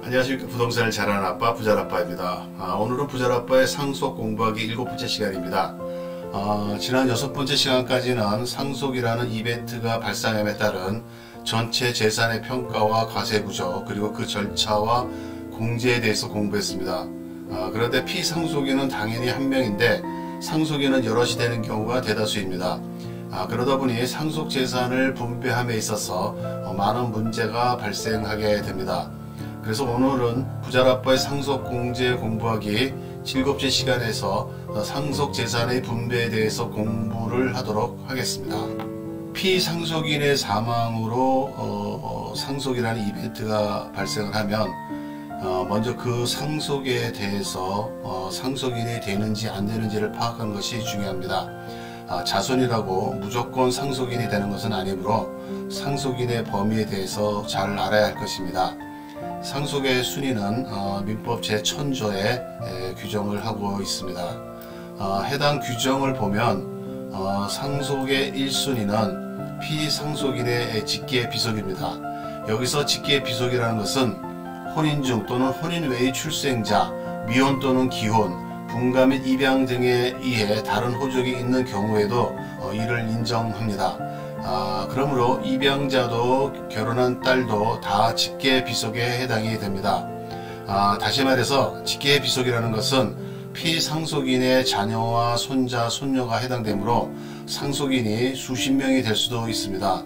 안녕하십니까. 부동산을 잘하는 아빠 부자라빠입니다. 오늘은 부자라빠의 상속 공부하기 7번째 시간입니다. 지난 6번째 시간까지는 상속이라는 이벤트가 발생함에 따른 전체 재산의 평가와 과세구조 그리고 그 절차와 공제에 대해서 공부했습니다. 그런데 피상속인은 당연히 한 명인데 상속인은 여럿이 되는 경우가 대다수입니다. 그러다 보니 상속재산을 분배함에 있어서 많은 문제가 발생하게 됩니다. 그래서 오늘은 부자라빠의 상속공제 공부하기 7번째 시간에서 상속재산의 분배에 대해서 공부를 하도록 하겠습니다. 피상속인의 사망으로 상속이라는 이벤트가 발생을 하면 먼저 그 상속에 대해서 상속인이 되는지 안 되는지를 파악하는 것이 중요합니다. 자손이라고 무조건 상속인이 되는 것은 아니므로 상속인의 범위에 대해서 잘 알아야 할 것입니다. 상속의 순위는 민법 제1000조에 규정을 하고 있습니다. 해당 규정을 보면 상속의 1순위는 피상속인의 직계 비속입니다. 여기서 직계 비속이라는 것은 혼인 중 또는 혼인 외의 출생자, 미혼 또는 기혼, 분가 및 입양 등에 의해 다른 호족이 있는 경우에도 이를 인정합니다. 그러므로 입양자도 결혼한 딸도 다 직계 비속에 해당이 됩니다. 다시 말해서 직계 비속이라는 것은 피상속인의 자녀와 손자, 손녀가 해당되므로 상속인이 수십 명이 될 수도 있습니다.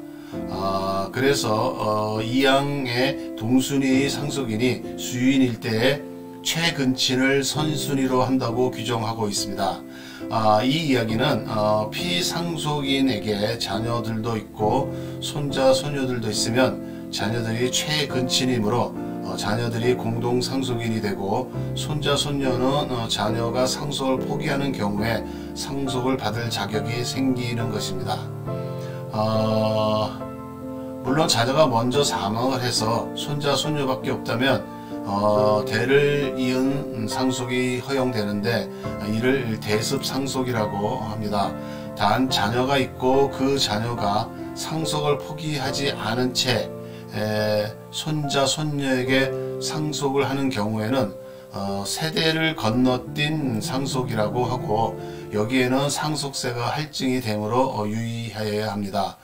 그래서 이양의 동순위 상속인이 수유인일 때에 최근친을 선순위로 한다고 규정하고 있습니다. 이 이야기는 피상속인에게 자녀들도 있고 손자, 손녀들도 있으면 자녀들이 최근친이므로 자녀들이 공동상속인이 되고 손자, 손녀는 자녀가 상속을 포기하는 경우에 상속을 받을 자격이 생기는 것입니다. 물론 자녀가 먼저 사망을 해서 손자, 손녀밖에 없다면 대를 이은 상속이 허용되는데 이를 대습상속이라고 합니다. 단 자녀가 있고 그 자녀가 상속을 포기하지 않은 채 손자, 손녀에게 상속을 하는 경우에는 세대를 건너뛴 상속이라고 하고 여기에는 상속세가 할증이 되므로 유의해야 합니다.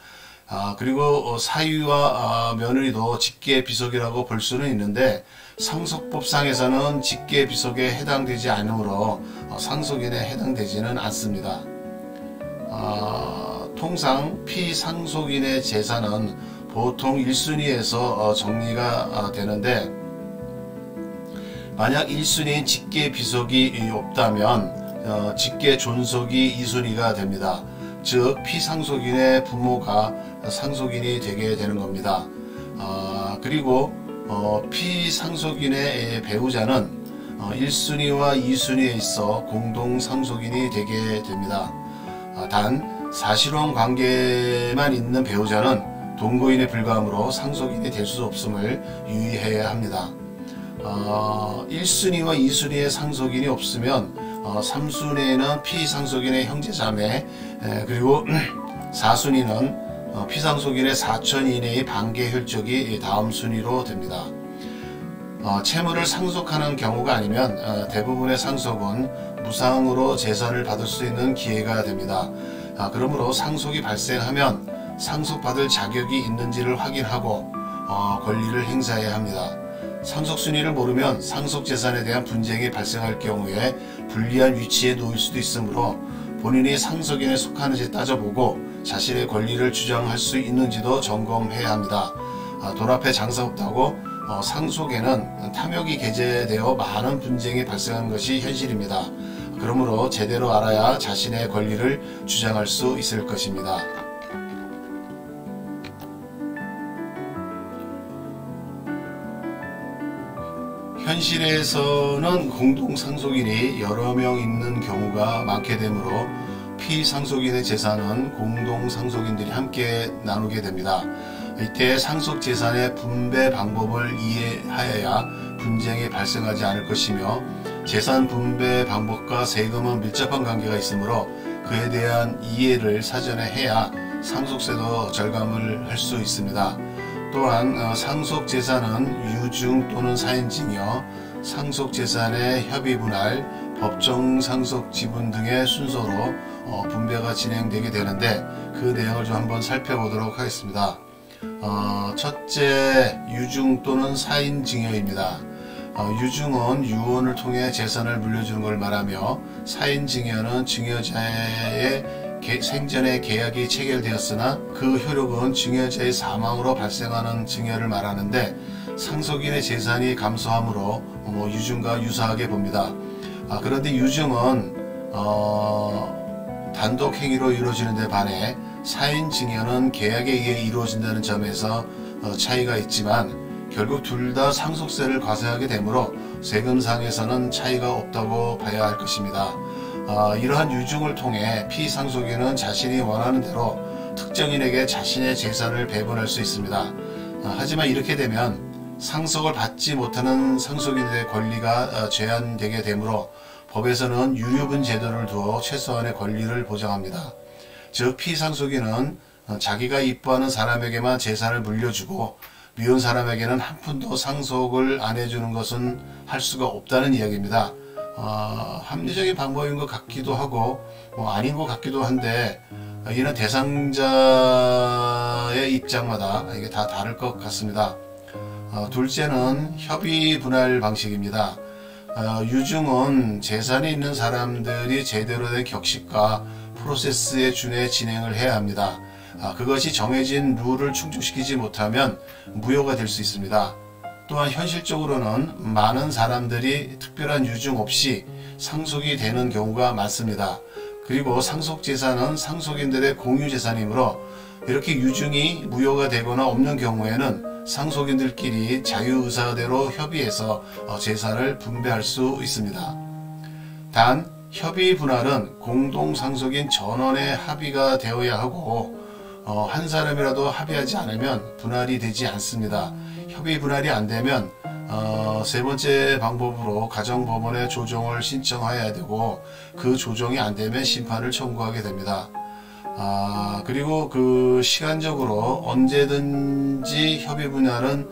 그리고 사위와 며느리도 직계 비속이라고 볼 수는 있는데 상속법상에서는 직계 비속에 해당되지 않으므로 상속인에 해당되지는 않습니다. 통상 피상속인의 재산은 보통 1순위에서 정리가 되는데 만약 1순위인 직계 비속이 없다면 직계 존속이 2순위가 됩니다. 즉 피상속인의 부모가 상속인이 되게 되는 겁니다. 그리고 피상속인의 배우자는 1순위와 2순위에 있어 공동상속인이 되게 됩니다. 단 사실혼 관계만 있는 배우자는 동거인에 불과하므로 상속인이 될 수 없음을 유의해야 합니다. 1순위와 2순위의 상속인이 없으면 3순위에는 피상속인의 형제자매 그리고 4순위는 피상속인의 사촌 이내의 반계 혈족이 다음 순위로 됩니다. 채무를 상속하는 경우가 아니면 대부분의 상속은 무상으로 재산을 받을 수 있는 기회가 됩니다. 그러므로 상속이 발생하면 상속받을 자격이 있는지를 확인하고 권리를 행사해야 합니다. 상속순위를 모르면 상속재산에 대한 분쟁이 발생할 경우에 불리한 위치에 놓일 수도 있으므로 본인이 상속인에 속하는지 따져보고 자신의 권리를 주장할 수 있는지도 점검해야 합니다. 돈 앞에 장사 없다고 상속에는 탐욕이 게재되어 많은 분쟁이 발생하는 것이 현실입니다. 그러므로 제대로 알아야 자신의 권리를 주장할 수 있을 것입니다. 현실에서는 공동상속인이 여러 명 있는 경우가 많게 되므로 피상속인의 재산은 공동상속인들이 함께 나누게 됩니다. 이때 상속재산의 분배 방법을 이해하여야 분쟁이 발생하지 않을 것이며 재산 분배 방법과 세금은 밀접한 관계가 있으므로 그에 대한 이해를 사전에 해야 상속세도 절감을 할 수 있습니다. 또한 상속재산은 유증 또는 사인증여, 상속재산의 협의분할, 법정 상속지분 등의 순서로 분배가 진행되게 되는데, 그 내용을 좀 한번 살펴보도록 하겠습니다. 첫째, 유증 또는 사인증여입니다. 유증은 유언을 통해 재산을 물려주는 걸 말하며, 사인증여는 증여자의 생전에 계약이 체결되었으나 그 효력은 증여자의 사망으로 발생하는 증여를 말하는데, 상속인의 재산이 감소하므로 유증과 유사하게 봅니다. 그런데 유증은 단독 행위로 이루어지는 데 반해 사인증여는 계약에 의해 이루어진다는 점에서 차이가 있지만, 결국 둘 다 상속세를 과세하게 되므로 세금상에서는 차이가 없다고 봐야 할 것입니다. 이러한 유증을 통해 피상속인은 자신이 원하는 대로 특정인에게 자신의 재산을 배분할 수 있습니다. 하지만 이렇게 되면 상속을 받지 못하는 상속인들의 권리가 제한되게 되므로 법에서는 유류분 제도를 두어 최소한의 권리를 보장합니다. 즉, 피상속인은 자기가 이뻐하는 사람에게만 재산을 물려주고 미운 사람에게는 한 푼도 상속을 안 해주는 것은 할 수가 없다는 이야기입니다. 합리적인 방법인 것 같기도 하고 아닌 것 같기도 한데, 이는 대상자의 입장마다 이게 다 다를 것 같습니다. 둘째는 협의 분할 방식입니다. 유증은 재산이 있는 사람들이 제대로 된 격식과 프로세스에 준해 진행을 해야 합니다. 그것이 정해진 룰을 충족시키지 못하면 무효가 될 수 있습니다. 또한 현실적으로는 많은 사람들이 특별한 유증 없이 상속이 되는 경우가 많습니다. 그리고 상속재산은 상속인들의 공유재산이므로 이렇게 유증이 무효가 되거나 없는 경우에는 상속인들끼리 자유의사대로 협의해서 재산을 분배할 수 있습니다. 단, 협의 분할은 공동상속인 전원의 합의가 되어야 하고, 한 사람이라도 합의하지 않으면 분할이 되지 않습니다. 협의 분할이 안되면 세 번째 방법으로 가정법원에 조정을 신청해야 되고, 그 조정이 안되면 심판을 청구하게 됩니다. 그리고 그 시간적으로 언제든지 협의 분할은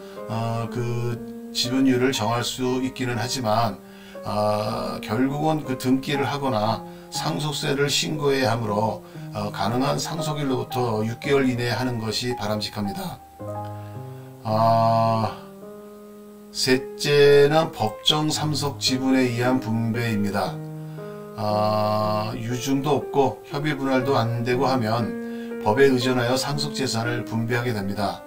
그 지분율을 정할 수 있기는 하지만, 결국은 그 등기를 하거나 상속세를 신고해야 하므로 가능한 상속일로부터 6개월 이내에 하는 것이 바람직합니다. 셋째는 법정 상속 지분에 의한 분배입니다. 유증도 없고 협의 분할도 안 되고 하면 법에 의존하여 상속재산을 분배하게 됩니다.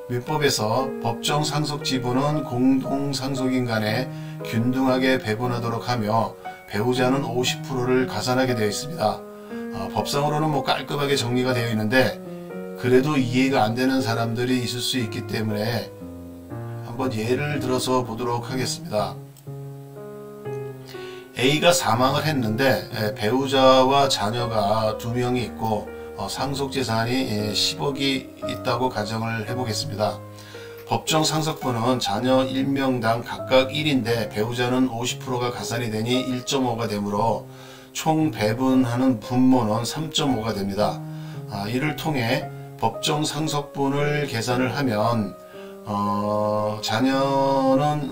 민법에서 법정 상속 지분은 공동 상속인 간에 균등하게 배분하도록 하며, 배우자는 50%를 가산하게 되어 있습니다. 법상으로는 깔끔하게 정리가 되어 있는데, 그래도 이해가 안 되는 사람들이 있을 수 있기 때문에 한번 예를 들어서 보도록 하겠습니다. A가 사망을 했는데 배우자와 자녀가 2명이 있고 상속재산이 10억이 있다고 가정을 해보겠습니다. 법정 상속분은 자녀 1명당 각각 1인데 배우자는 50%가 가산이 되니 1.5가 되므로 총 배분하는 분모는 3.5가 됩니다. 이를 통해 법정 상속분을 계산을 하면 자녀는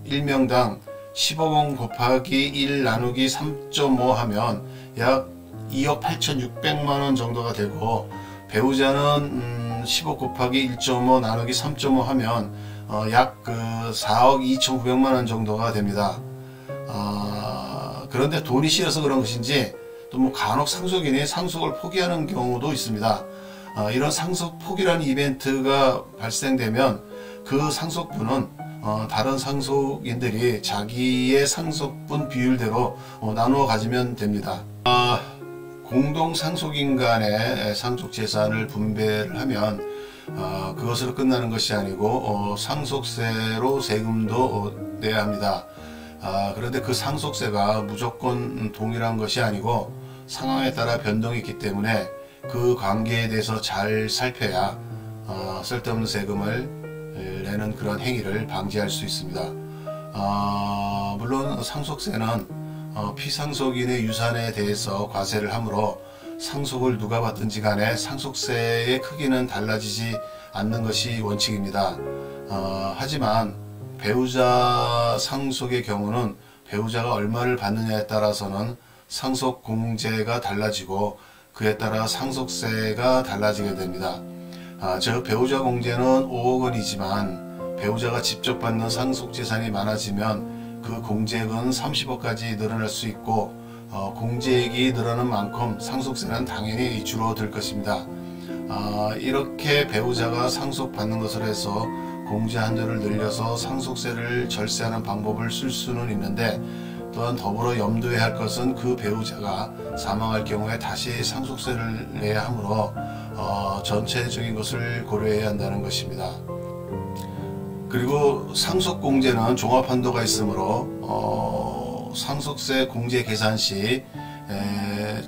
1명당 15원 곱하기 1 나누기 3.5 하면 약 2억 8,600만원 정도가 되고, 배우자는 15 곱하기 1.5 나누기 3.5 하면 약 4억 2,900만원 정도가 됩니다. 그런데 돈이 싫어서 그런 것인지 또 간혹 상속인이 상속을 포기하는 경우도 있습니다. 이런 상속 포기라는 이벤트가 발생되면 그 상속분은 다른 상속인들이 자기의 상속분 비율대로 나누어 가지면 됩니다. 공동 상속인 간의 상속재산을 분배를 하면 그것으로 끝나는 것이 아니고 상속세로 세금도 내야 합니다. 그런데 그 상속세가 무조건 동일한 것이 아니고 상황에 따라 변동이 있기 때문에 그 관계에 대해서 잘 살펴야 쓸데없는 세금을 내는 그런 행위를 방지할 수 있습니다. 물론 상속세는 피상속인의 유산에 대해서 과세를 하므로 상속을 누가 받든지 간에 상속세의 크기는 달라지지 않는 것이 원칙입니다. 하지만 배우자 상속의 경우는 배우자가 얼마를 받느냐에 따라서는 상속 공제가 달라지고 그에 따라 상속세가 달라지게 됩니다. 즉 배우자 공제는 5억 원이지만 배우자가 직접 받는 상속재산이 많아지면 그 공제액은 30억까지 늘어날 수 있고 공제액이 늘어나는 만큼 상속세는 당연히 줄어들 것입니다. 이렇게 배우자가 상속받는 것을 해서 공제 한도를 늘려서 상속세를 절세하는 방법을 쓸 수는 있는데 또한 더불어 염두해야 할 것은 그 배우자가 사망할 경우에 다시 상속세를 내야 하므로 전체적인 것을 고려해야 한다는 것입니다. 그리고 상속공제는 종합한도가 있으므로 상속세 공제 계산 시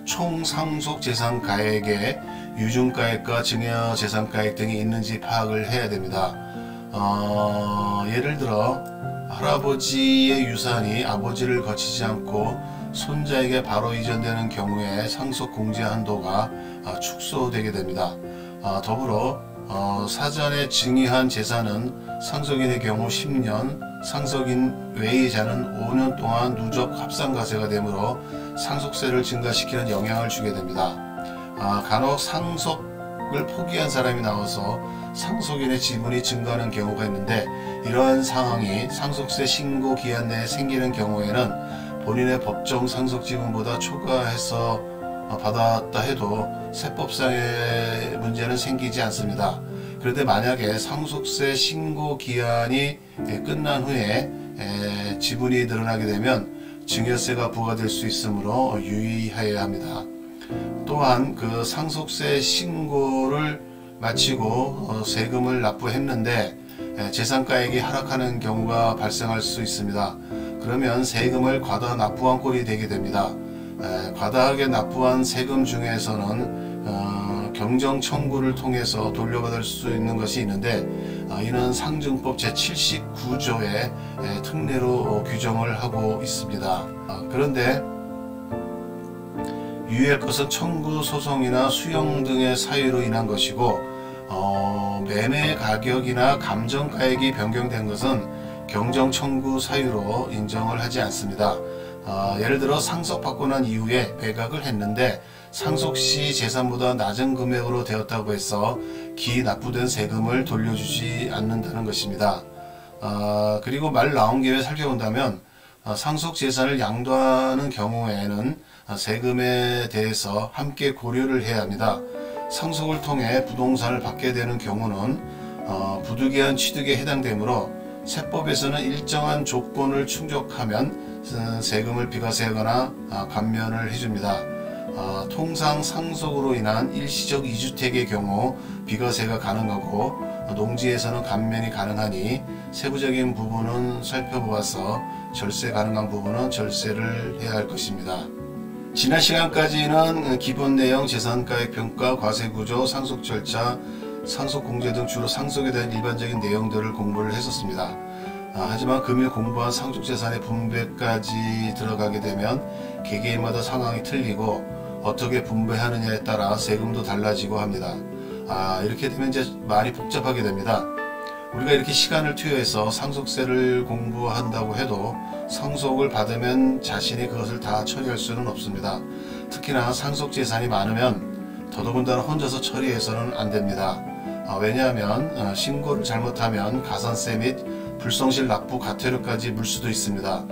총 상속재산가액에 유증가액과 증여재산가액 등이 있는지 파악을 해야 됩니다. 예를 들어 할아버지의 유산이 아버지를 거치지 않고 손자에게 바로 이전되는 경우에 상속공제 한도가 축소되게 됩니다. 더불어 사전에 증여한 재산은 상속인의 경우 10년, 상속인 외의 자는 5년 동안 누적 합산과세가 되므로 상속세를 증가시키는 영향을 주게 됩니다. 간혹 상속을 포기한 사람이 나와서 상속인의 지분이 증가하는 경우가 있는데 이러한 상황이 상속세 신고 기한 내에 생기는 경우에는 본인의 법정 상속 지분보다 초과해서 받았다 해도 세법상의 문제는 생기지 않습니다. 그런데 만약에 상속세 신고 기한이 끝난 후에 지분이 늘어나게 되면 증여세가 부과될 수 있으므로 유의하여야 합니다. 또한 그 상속세 신고를 마치고 세금을 납부했는데 재산가액이 하락하는 경우가 발생할 수 있습니다. 그러면 세금을 과다 납부한 꼴이 되게 됩니다. 과다하게 납부한 세금 중에서는 경정 청구를 통해서 돌려받을 수 있는 것이 있는데 이는 상증법 제79조의 특례로 규정을 하고 있습니다. 그런데 유의할 것은 청구 소송이나 수용 등의 사유로 인한 것이고 매매 가격이나 감정가액이 변경된 것은 경정 청구 사유로 인정을 하지 않습니다. 예를 들어 상속받고 난 이후에 매각을 했는데 상속시 재산보다 낮은 금액으로 되었다고 해서 기납부된 세금을 돌려주지 않는다는 것입니다. 그리고 말 나온 김에 살펴본다면 상속재산을 양도하는 경우에는 세금에 대해서 함께 고려를 해야 합니다. 상속을 통해 부동산을 받게 되는 경우는 부득이한 취득에 해당되므로 세법에서는 일정한 조건을 충족하면 세금을 비과세하거나 감면을 해줍니다. 통상 상속으로 인한 일시적 이주택의 경우 비과세가 가능하고 농지에서는 감면이 가능하니 세부적인 부분은 살펴보아서 절세 가능한 부분은 절세를 해야 할 것입니다. 지난 시간까지는 기본 내용, 재산가액 평가, 과세구조, 상속 절차, 상속공제 등 주로 상속에 대한 일반적인 내용들을 공부를 했었습니다. 하지만 금일 공부한 상속재산의 분배까지 들어가게 되면 개개인마다 상황이 틀리고 어떻게 분배하느냐에 따라 세금도 달라지고 합니다. 이렇게 되면 이제 말이 복잡하게 됩니다. 우리가 이렇게 시간을 투여해서 상속세를 공부한다고 해도 상속을 받으면 자신이 그것을 다 처리할 수는 없습니다. 특히나 상속재산이 많으면 더더군다나 혼자서 처리해서는 안 됩니다. 왜냐하면 신고를 잘못하면 가산세 및 불성실 납부 과태료까지 물 수도 있습니다.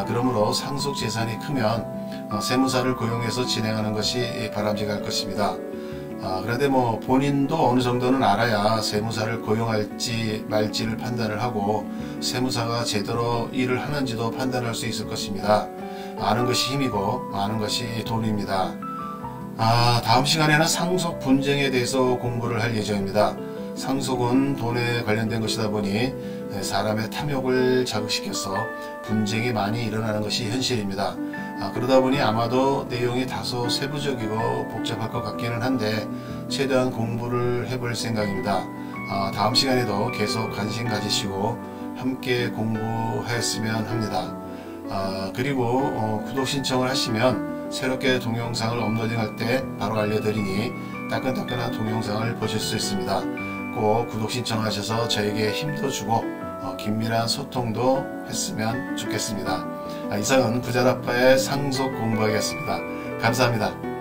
그러므로 상속재산이 크면 세무사를 고용해서 진행하는 것이 바람직할 것입니다. 그런데 본인도 어느 정도는 알아야 세무사를 고용할지 말지를 판단을 하고 세무사가 제대로 일을 하는지도 판단할 수 있을 것입니다. 아는 것이 힘이고 아는 것이 돈입니다. 다음 시간에는 상속 분쟁에 대해서 공부를 할 예정입니다. 상속은 돈에 관련된 것이다 보니 사람의 탐욕을 자극시켜서 분쟁이 많이 일어나는 것이 현실입니다. 그러다 보니 아마도 내용이 다소 세부적이고 복잡할 것 같기는 한데 최대한 공부를 해볼 생각입니다. 다음 시간에도 계속 관심 가지시고 함께 공부하였으면 합니다. 그리고 구독 신청을 하시면 새롭게 동영상을 업로딩할 때 바로 알려드리니 따끈따끈한 동영상을 보실 수 있습니다. 꼭 구독 신청하셔서 저에게 힘도 주고 긴밀한 소통도 했으면 좋겠습니다. 이상은 부자라빠의 상속 공부하기였습니다. 감사합니다.